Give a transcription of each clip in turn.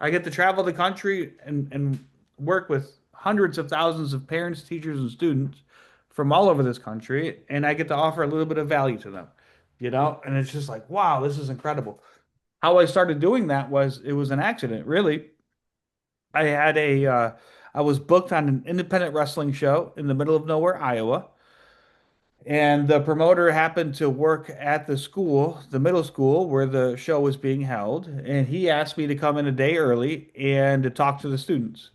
I get to travel the country and work with hundreds of thousands of parents, teachers, and students from all over this country, and I get to offer a little bit of value to them, and it's just like, wow, this is incredible. How I started doing that was it was an accident, really. I had I was booked on an independent wrestling show in the middle of nowhere, Iowa. And the promoter happened to work at the school, the middle school where the show was being held. And he asked me to come in a day early and to talk to the students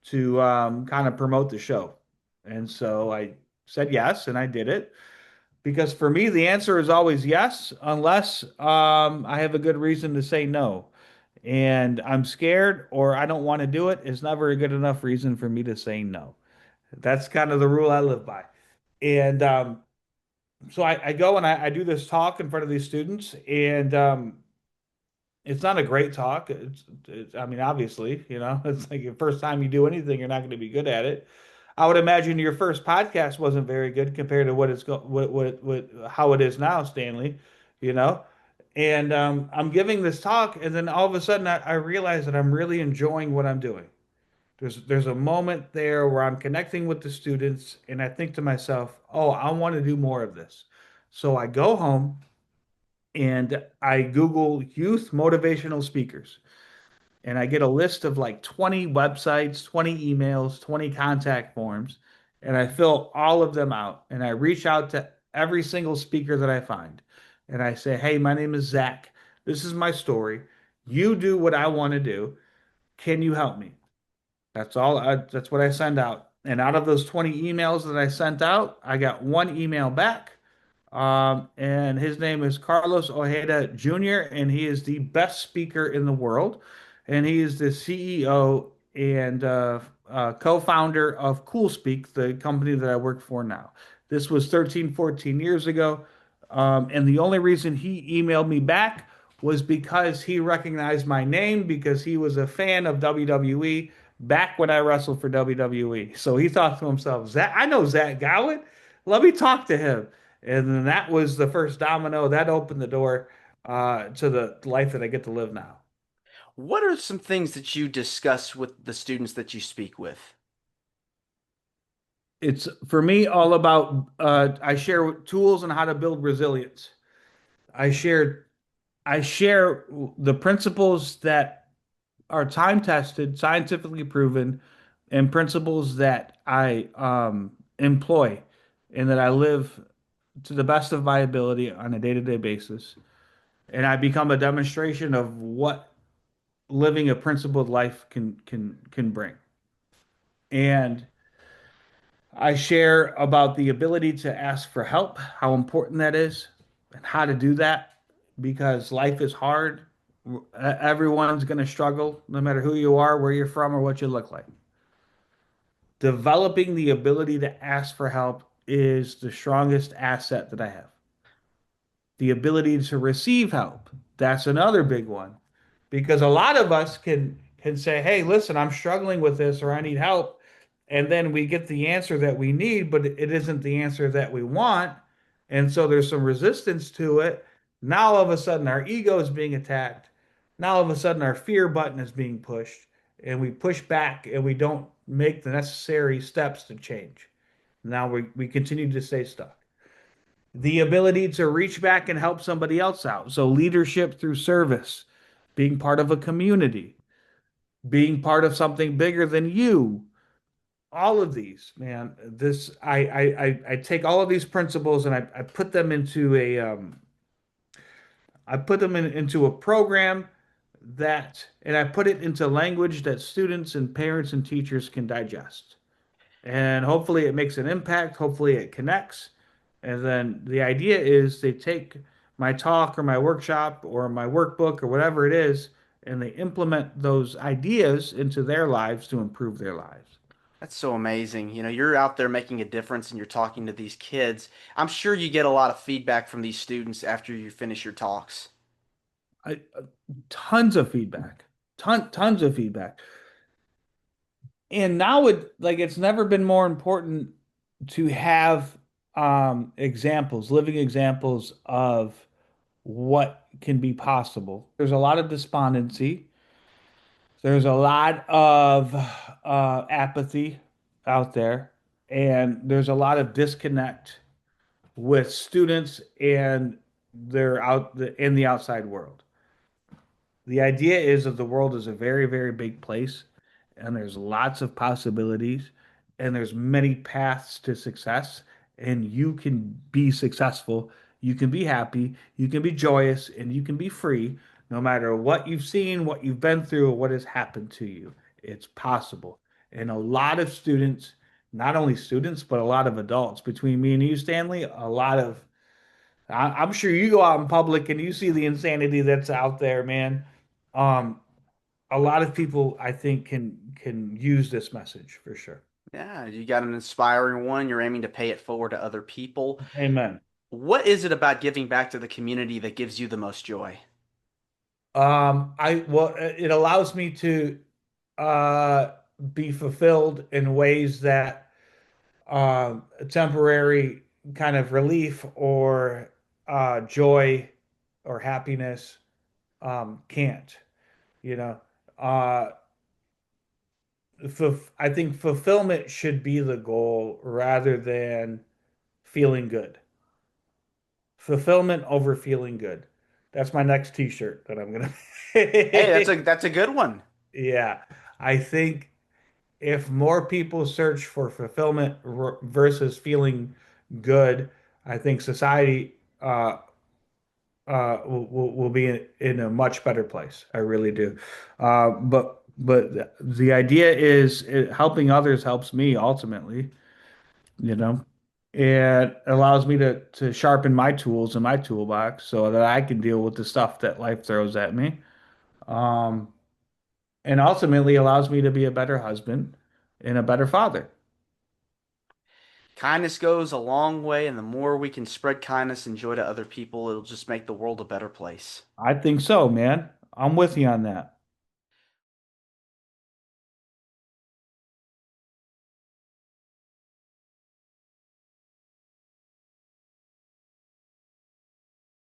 to kind of promote the show. And so I said yes, and I did it because for me, the answer is always yes, unless I have a good reason to say no. And I'm scared or I don't want to do it is never a good enough reason for me to say no. That's kind of the rule I live by. And so I go and I do this talk in front of these students, and it's not a great talk. I mean, obviously, it's like the first time you do anything, you're not going to be good at it. I would imagine your first podcast wasn't very good compared to what how it is now, Stanley, you know. And I'm giving this talk, and then all of a sudden I realize that I'm really enjoying what I'm doing. There's a moment there where I'm connecting with the students, and I think to myself, "Oh, I want to do more of this." So I go home and I Google youth motivational speakers, and I get a list of like 20 websites, 20 emails, 20 contact forms, and I fill all of them out, and I reach out to every single speaker that I find, and I say, "Hey, my name is Zach. This is my story. You do what I want to do. Can you help me?" That's what I send out. And out of those 20 emails that I sent out, I got one email back. And his name is Carlos Ojeda Jr., and he is the best speaker in the world. And he is the CEO and co-founder of CoolSpeak, the company that I work for now. This was 13, 14 years ago. And the only reason he emailed me back was because he recognized my name because he was a fan of WWE back when I wrestled for WWE. So he thought to himself, Zach, I know Zach Gowen. Let me talk to him. And then that was the first domino that opened the door to the life that I get to live now. What are some things that you discuss with the students that you speak with? It's for me all about I share tools on how to build resilience. I share I share the principles that are time tested, scientifically proven, and principles that I employ and that I live to the best of my ability on a day-to-day basis. And I become a demonstration of what living a principled life can bring. And I share about the ability to ask for help, how important that is, and how to do that because life is hard. Everyone's going to struggle, no matter who you are, where you're from, or what you look like. Developing the ability to ask for help is the strongest asset that I have. The ability to receive help, that's another big one. Because a lot of us can say, "Hey, listen, I'm struggling with this or I need help." And then we get the answer that we need, but it isn't the answer that we want. And so there's some resistance to it. Now all of a sudden our ego is being attacked. Now all of a sudden our fear button is being pushed and we push back and we don't make the necessary steps to change. Now we continue to stay stuck. The ability to reach back and help somebody else out. So leadership through service, being part of a community, being part of something bigger than you. All of these, man, this I take all of these principles and I put them into into a program and I put it into language that students and parents and teachers can digest. And hopefully it makes an impact. Hopefully it connects. And then the idea is they take my talk or my workshop or my workbook or whatever it is, and they implement those ideas into their lives to improve their lives. That's so amazing. You're out there making a difference and you're talking to these kids. I'm sure you get a lot of feedback from these students after you finish your talks. Tons of feedback, tons of feedback. And now it's never been more important to have examples, living examples of what can be possible. There's a lot of despondency. There's a lot of apathy out there, and there's a lot of disconnect with students and in the outside world. The idea is that the world is a very, very big place, and there's lots of possibilities, and there's many paths to success, and you can be successful, you can be happy, you can be joyous, and you can be free no matter what you've seen, what you've been through, or what has happened to you. It's possible. And a lot of students, not only students, but a lot of adults, between me and you, Stanley, I'm sure you go out in public and you see the insanity that's out there, man. Um, a lot of people, I think, can use this message for sure. Yeah, you got an inspiring one. You're aiming to pay it forward to other people. Amen. What is it about giving back to the community that gives you the most joy? It allows me to uh be fulfilled in ways that temporary kind of relief or joy or happiness can't, you know. Uh I think fulfillment should be the goal rather than feeling good. Fulfillment over feeling good. That's my next t-shirt that I'm gonna Hey, that's a good one. Yeah. I think if more people search for fulfillment versus feeling good, I think society will be in a much better place. I really do. But the idea is helping others helps me ultimately, you know. It allows me to sharpen my tools in my toolbox so that I can deal with the stuff that life throws at me. Um, and ultimately allows me to be a better husband and a better father. Kindness goes a long way, and the more we can spread kindness and joy to other people, it'll just make the world a better place. I think so, man. I'm with you on that.